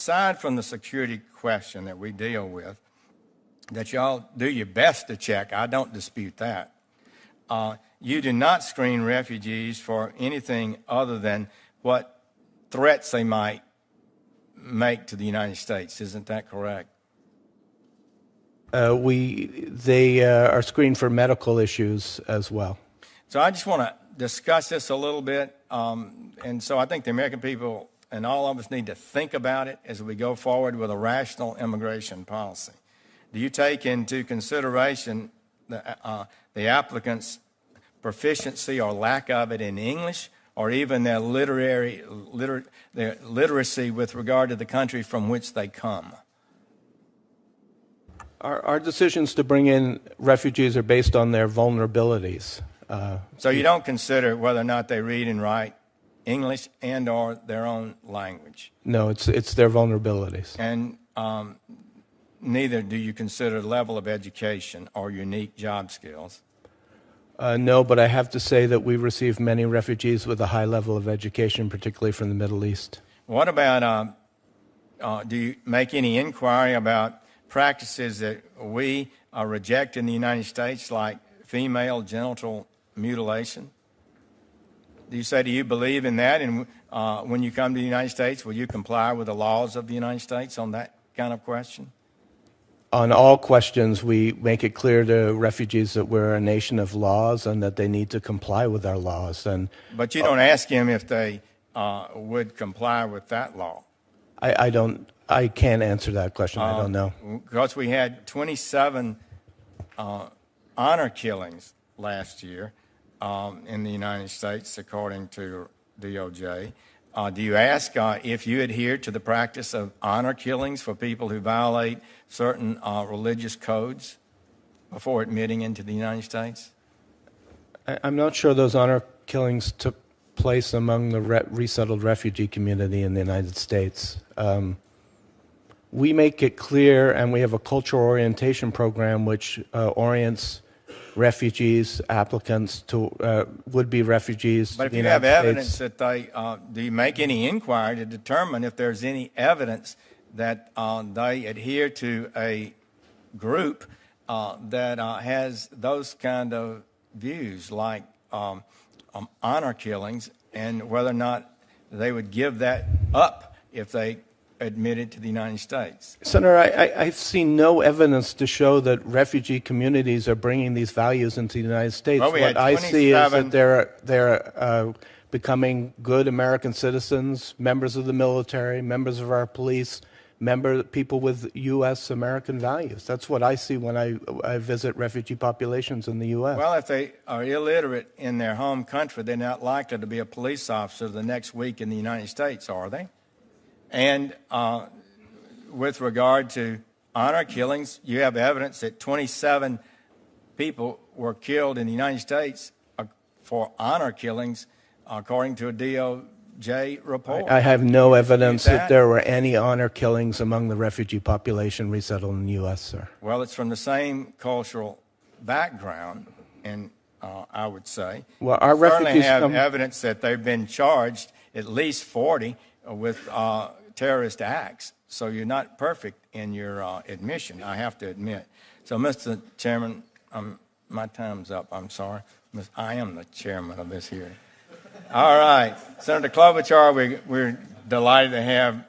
aside from the security question that we deal with, that y'all do your best to check, I don't dispute that. You do not screen refugees for anything other than what threats they might make to the United States. Isn't that correct? They are screened for medical issues as well. So I just want to discuss this a little bit. And so I think the American people and all of us need to think about it as we go forward with a rational immigration policy. Do you take into consideration the applicants' proficiency or lack of it in English, or even their literacy with regard to the country from which they come? Our decisions to bring in refugees are based on their vulnerabilities. So you don't consider whether or not they read and write English and or their own language? No, it's their vulnerabilities. And neither do you consider level of education or unique job skills? No, but I have to say that we receive many refugees with a high level of education, particularly from the Middle East. What about, do you make any inquiry about practices that we reject in the United States, like female genital mutilation? Do you say, do you believe in that? And when you come to the United States, will you comply with the laws of the United States on that kind of question? On all questions, we make it clear to refugees that we're a nation of laws and that they need to comply with our laws. But you don't ask them if they would comply with that law. I can't answer that question. I don't know. Because we had 27 honor killings last year in the United States, according to DOJ. Do you ask if you adhere to the practice of honor killings for people who violate certain religious codes before admitting into the United States? I'm not sure those honor killings took place among the resettled refugee community in the United States. We make it clear, and we have a cultural orientation program which orients refugees, applicants to would-be refugees. But if you have evidence that they, do you make any inquiry to determine if there's any evidence that they adhere to a group that has those kind of views, like honor killings, and whether or not they would give that up if they admitted to the United States? Senator, I've seen no evidence to show that refugee communities are bringing these values into the United States. Well, what I see is that they're becoming good American citizens, members of the military, members of our police, people with U.S. American values. That's what I see when I visit refugee populations in the U.S. Well, if they are illiterate in their home country, they're not likely to be a police officer the next week in the United States, are they? And with regard to honor killings, you have evidence that 27 people were killed in the United States for honor killings, according to a DOJ report. I have no evidence that there were any honor killings among the refugee population resettled in the U.S., sir. Well, it's from the same cultural background, and I would say. Well, our refugees certainly have evidence that they've been charged, at least 40, with terrorist acts. So you're not perfect in your admission, I have to admit. So, Mr. Chairman, my time's up. I'm sorry. I am the chairman of this hearing. All right. Senator Klobuchar, we're delighted to have